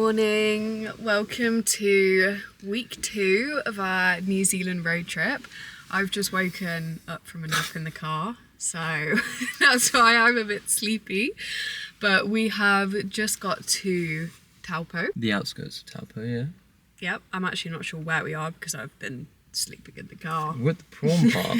morning. Welcome to week 2 of our New Zealand road trip. I've just woken up from a nap in the car, so that's why I'm a bit sleepy. But we have just got to Taupo. The outskirts of Taupo, yeah. Yep, I'm actually not sure where we are because I've been sleeping in the car. We're at the prawn park.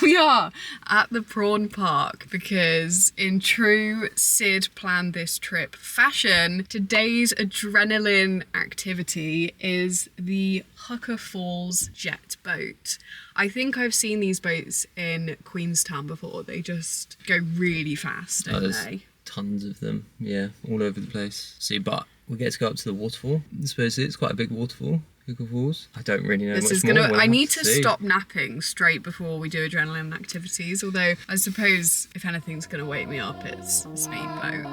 We are at the prawn park because in true Sid planned this trip fashion, today's adrenaline activity is the Huka Falls jet boat. I think I've seen these boats in Queenstown before. They just go really fast, don't they? Tons of them, yeah, all over the place. See, but we get to go up to the waterfall. I suppose it's quite a big waterfall. Huka Falls. I don't really know much more. I need to stop napping straight before we do adrenaline activities. Although I suppose if anything's going to wake me up, it's a speedboat.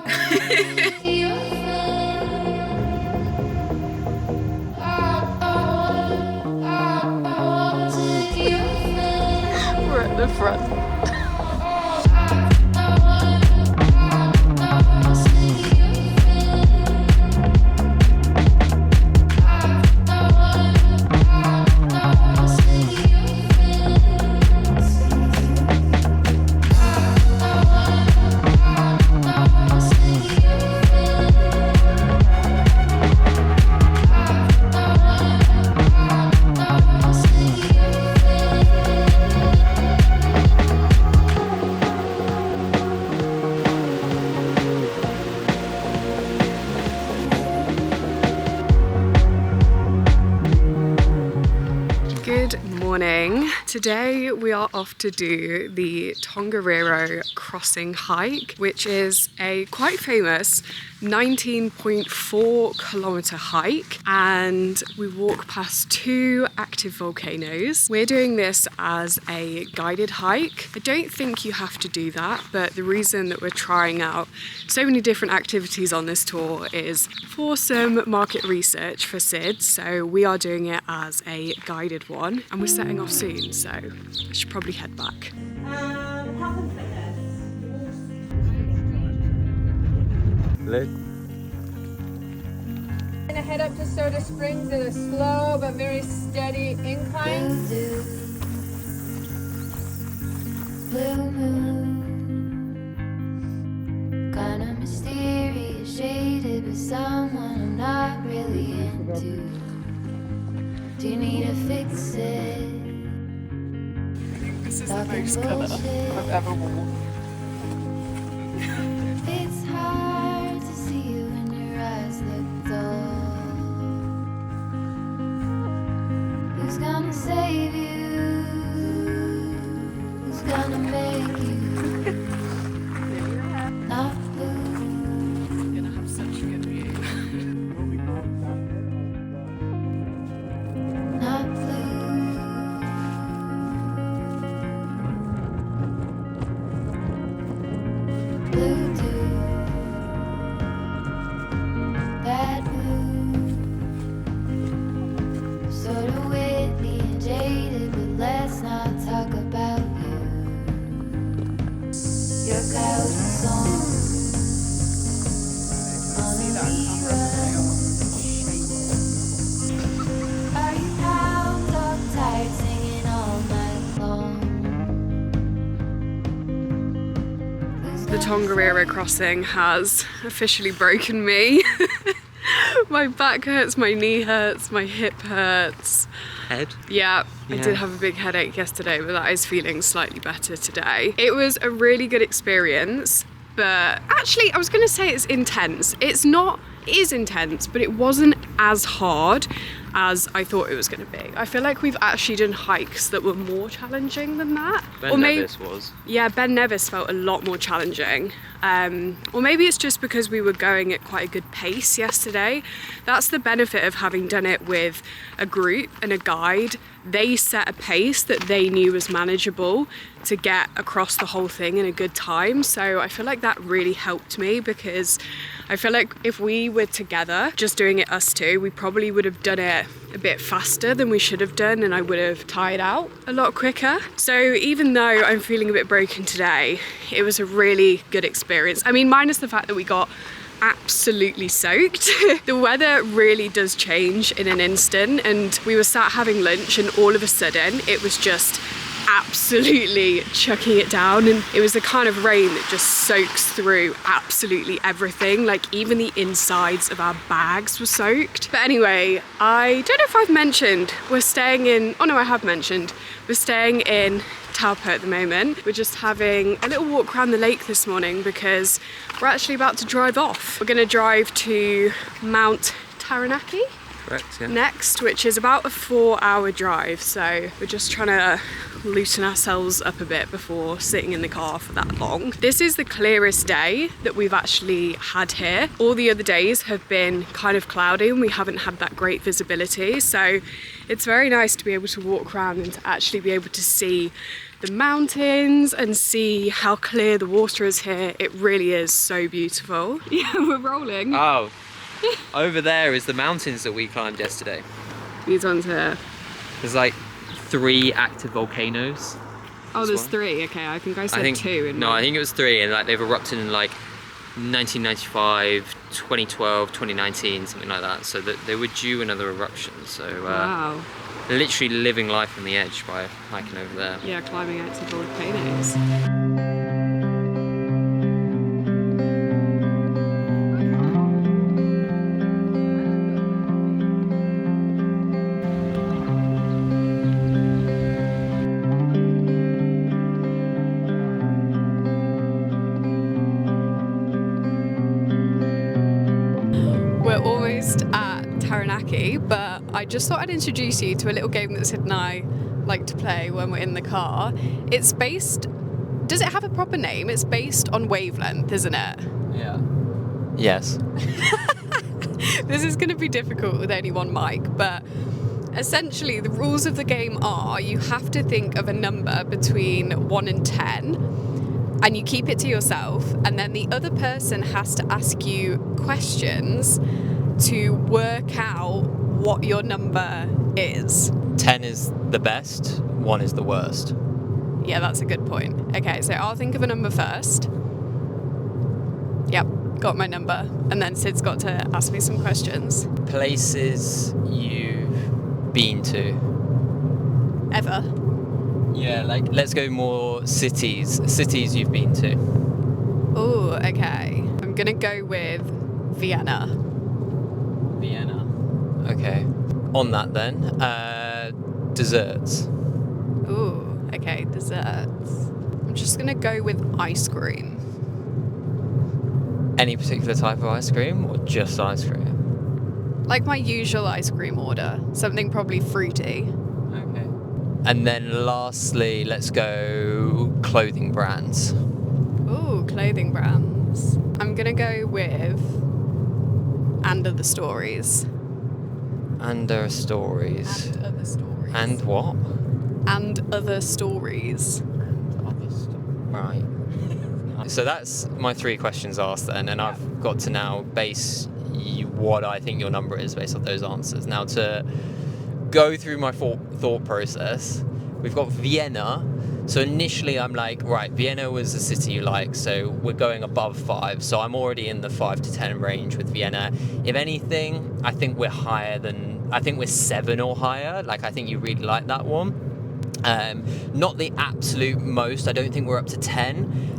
We're at the front. Today we are off to do the Tongariro Crossing hike, which is a quite famous 19.4 kilometer hike, and we walk past 2 active volcanoes. We're doing this as a guided hike. I don't think you have to do that, but the reason that we're trying out so many different activities on this tour is for some market research for Sid, so we are doing it as a guided one, and we're setting off soon, so I should probably head back. Gonna head up to Soda Springs at a slow but very steady incline. Blue moon, kinda mysterious, shaded with someone I'm not really into. Do you need to fix it? This is the most colour I've ever worn. It's hard to see you when your eyes look dull. Who's gonna save you? Who's gonna make you not blue? You're gonna have such a good view. Not blue. Blue too. Bad mood. Sort of whitey and jaded, but let's not talk about you. Your cloudy song on a rerun. Are you out dog tired singing all night long? The Tongariro Crossing has officially broken me. My back hurts, my knee hurts, my hip hurts. Head? Yeah, I did have a big headache yesterday, but that is feeling slightly better today. It was a really good experience, but actually I was gonna say it's intense. It is intense, but it wasn't as hard as I thought it was going to be. I feel like we've actually done hikes that were more challenging than that. Ben Nevis was. Yeah, Ben Nevis felt a lot more challenging. Or maybe it's just because we were going at quite a good pace yesterday. That's the benefit of having done it with a group and a guide. They set a pace that they knew was manageable to get across the whole thing in a good time. So I feel like that really helped me, because I feel like if we were together, just doing it us two, we probably would have done it a bit faster than we should have done, and I would have tired out a lot quicker. So even though I'm feeling a bit broken today, it was a really good experience. I mean, minus the fact that we got absolutely soaked. The weather really does change in an instant, and we were sat having lunch and all of a sudden it was just absolutely chucking it down, and it was the kind of rain that just soaks through absolutely everything, like even the insides of our bags were soaked. But anyway, I don't know if I've mentioned, we're staying in Taupo at the moment. We're just having a little walk around the lake this morning because we're actually about to drive off. We're going to drive to Mount Taranaki. Correct, yeah. Next, which is about a 4-hour drive, so we're just trying to loosen ourselves up a bit before sitting in the car for that long. This is the clearest day that we've actually had here. All the other days have been kind of cloudy and we haven't had that great visibility, so it's very nice to be able to walk around and to actually be able to see the mountains and see how clear the water is here. It really is so beautiful. Yeah, we're rolling. Oh. Over there is the mountains that we climbed yesterday. These ones here. There's like 3 active volcanoes. Oh, there's 3. Okay, I think I said 2. I think it was 3, and like they've erupted in like 1995, 2012, 2019, something like that. So that they were due another eruption. So wow. Literally living life on the edge by hiking over there. Yeah, climbing active volcanoes. But I just thought I'd introduce you to a little game that Sid and I like to play when we're in the car. It's based... Does it have a proper name? It's based on wavelength, isn't it? Yeah. Yes. This is going to be difficult with only one mic, but essentially the rules of the game are you have to think of a number between 1 and 10 and you keep it to yourself, and then the other person has to ask you questions to work out what your number is. 10 is the best, 1 is the worst. Yeah, that's a good point. Okay, so I'll think of a number first. Yep, got my number. And then Sid's got to ask me some questions. Places you've been to. Ever? Yeah, like, let's go more cities. Cities you've been to. Oh, okay. I'm gonna go with Vienna. Vienna. Okay. On that then, desserts. Ooh, okay, desserts. I'm just gonna go with ice cream. Any particular type of ice cream or just ice cream? Like my usual ice cream order. Something probably fruity. Okay. And then lastly, let's go clothing brands. Ooh, clothing brands. I'm gonna go with And Other Stories. And Other Stories. And Other Stories. And what? And Other Stories. Right. So that's my 3 questions asked then, and I've got to now base what I think your number is based on those answers. Now to go through my thought process, we've got Vienna. So initially I'm like, right, Vienna was a city you like, so we're going above 5. So I'm already in the 5 to 10 range with Vienna. If anything, I think we're 7 or higher. Like, I think you really like that one. Not the absolute most. I don't think we're up to 10.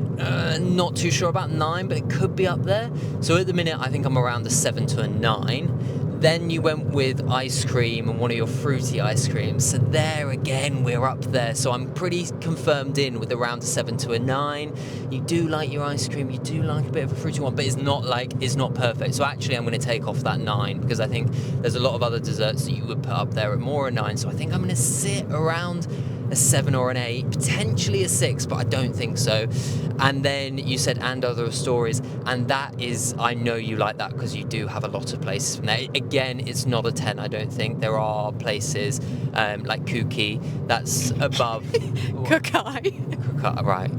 Not too sure about 9, but it could be up there. So at the minute, I think I'm around a 7 to a 9. Then you went with ice cream and one of your fruity ice creams. So there again, we're up there. So I'm pretty confirmed in with around a 7 to a 9. You do like your ice cream. You do like a bit of a fruity one, but it's not perfect. So actually, I'm going to take off that 9 because I think there's a lot of other desserts that you would put up there at more a 9. So I think I'm going to sit around a 7 or an 8, potentially a 6, but I don't think so. And then you said And Other Stories, and that is, I know you like that because you do have a lot of places from there. Again, it's not a 10, I don't think. There are places like Kuki, that's above. Kukai. Right.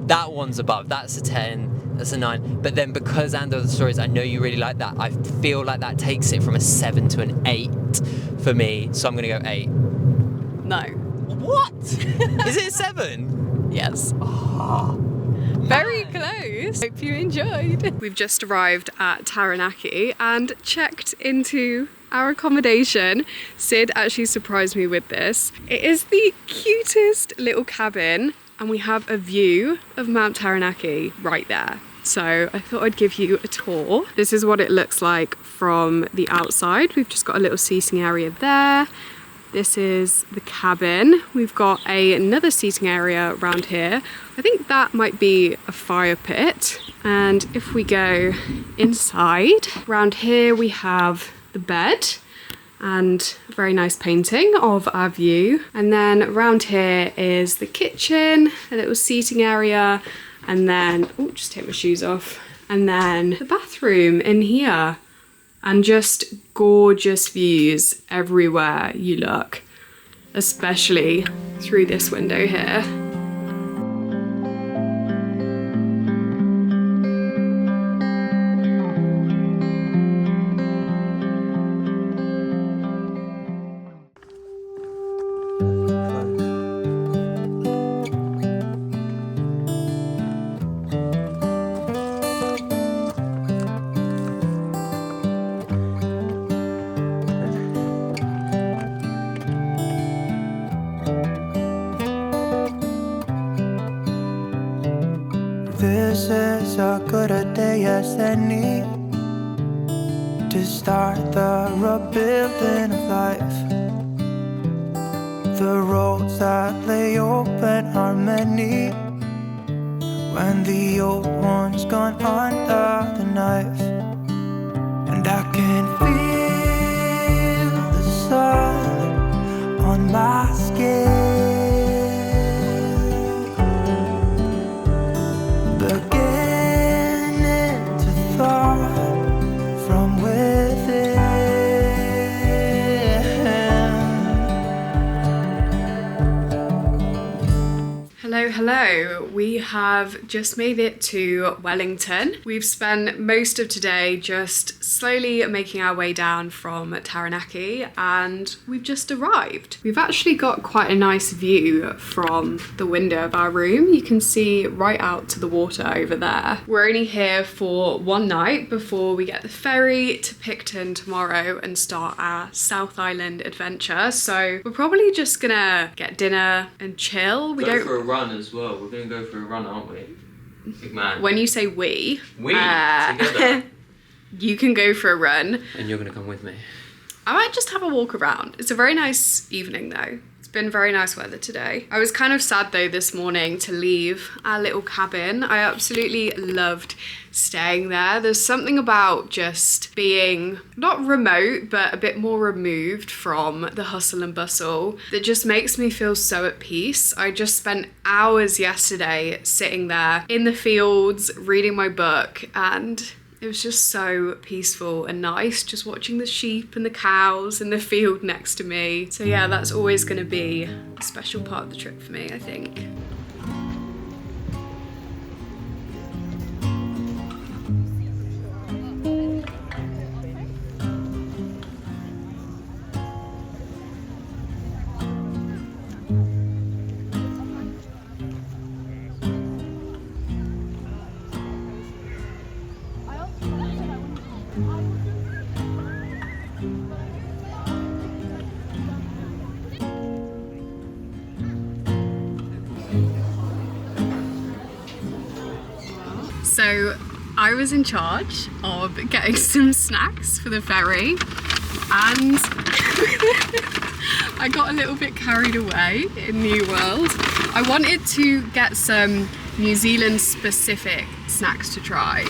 That one's above, that's a 10, that's a 9. But then because And Other Stories, I know you really like that, I feel like that takes it from a 7 to an 8 for me, so I'm going to go 8. No. What? Is it a 7? Yes. Oh, Very close. Hope you enjoyed. We've just arrived at Taranaki and checked into our accommodation. Sid actually surprised me with this. It is the cutest little cabin and we have a view of Mount Taranaki right there. So I thought I'd give you a tour. This is what it looks like from the outside. We've just got a little seating area there. This is the cabin. We've got another seating area around here. I think that might be a fire pit. And if we go inside, around here we have the bed and a very nice painting of our view. And then around here is the kitchen, a little seating area, and then, oh, just take my shoes off. And then the bathroom in here. And just gorgeous views everywhere you look, especially through this window here. This is a good a day as any to start the rebuilding of life. The roads that lay open are many when the old one's gone under the knife. And I can feel the sun on my skin, beginning to thaw from within. Hello, hello. We have just made it to Wellington. We've spent most of today just slowly making our way down from Taranaki and we've just arrived. We've actually got quite a nice view from the window of our room. You can see right out to the water over there. We're only here for one night before we get the ferry to Picton tomorrow and start our South Island adventure. So we're probably just gonna get dinner and chill. We Go don't for a run as well. We're going to go for a run, aren't we? Big man. When you say we together. you can go for a run. And you're going to come with me. I might just have a walk around. It's a very nice evening though. It's been very nice weather today. I was kind of sad though this morning to leave our little cabin. I absolutely loved staying there. There's something about just being not remote, but a bit more removed from the hustle and bustle that just makes me feel so at peace. I just spent hours yesterday sitting there in the fields, reading my book, and it was just so peaceful and nice, just watching the sheep and the cows in the field next to me. So yeah, that's always going to be a special part of the trip for me, I think. So I was in charge of getting some snacks for the ferry and I got a little bit carried away in New World. I wanted to get some New Zealand specific snacks to try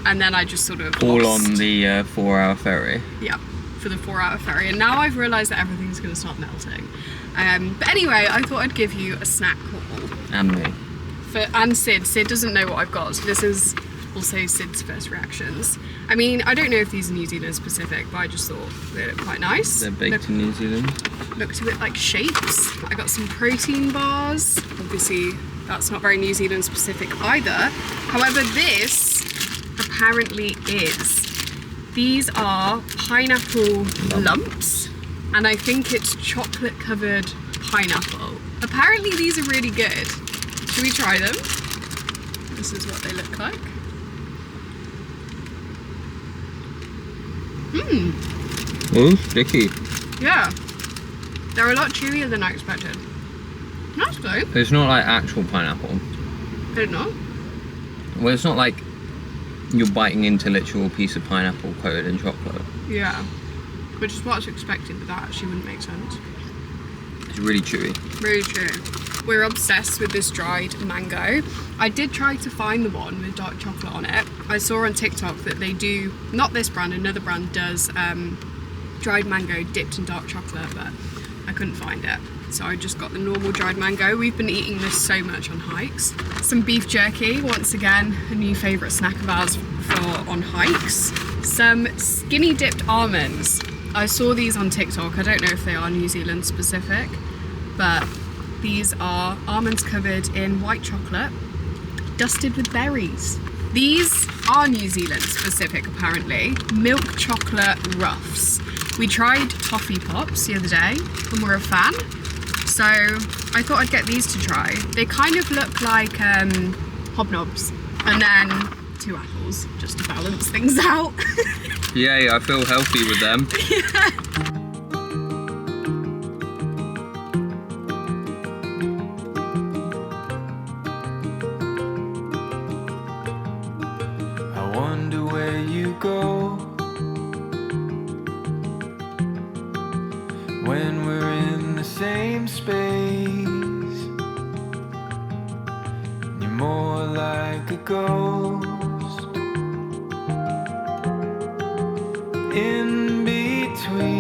and then I just sort of All lost. on the 4-hour ferry. Yeah, for the 4-hour ferry, and now I've realised that everything's going to start melting. But anyway, I thought I'd give you a snack haul. And me. And Sid. Sid doesn't know what I've got, so this is also Sid's first reactions. I mean, I don't know if these are New Zealand specific, but I just thought they look quite nice. They're baked in New Zealand. Looked a bit like shapes. I got some protein bars. Obviously, that's not very New Zealand specific either. However, this apparently is. These are pineapple lumps, and I think it's chocolate covered pineapple. Apparently these are really good. Should we try them? This is what they look like. Oh, sticky. Yeah. They're a lot chewier than I expected. That's good. It's not like actual pineapple. Did not? Well, it's not like you're biting into a literal piece of pineapple coated in chocolate. Yeah. Which is what I was expecting, but that actually wouldn't make sense. It's really chewy. Really chewy. We're obsessed with this dried mango. I did try to find the one with dark chocolate on it. I saw on TikTok that they do, not this brand, another brand does dried mango dipped in dark chocolate, but I couldn't find it. So I just got the normal dried mango. We've been eating this so much on hikes. Some beef jerky, once again, a new favourite snack of ours for on hikes. Some skinny dipped almonds. I saw these on TikTok. I don't know if they are New Zealand specific, but these are almonds covered in white chocolate, dusted with berries. These are New Zealand specific apparently. Milk chocolate ruffs. We tried toffee pops the other day and we're a fan. So I thought I'd get these to try. They kind of look like hobnobs. And then 2 apples, just to balance things out. Yay, I feel healthy with them. I wonder where you go when we're in the same space. You're more like a ghost in between.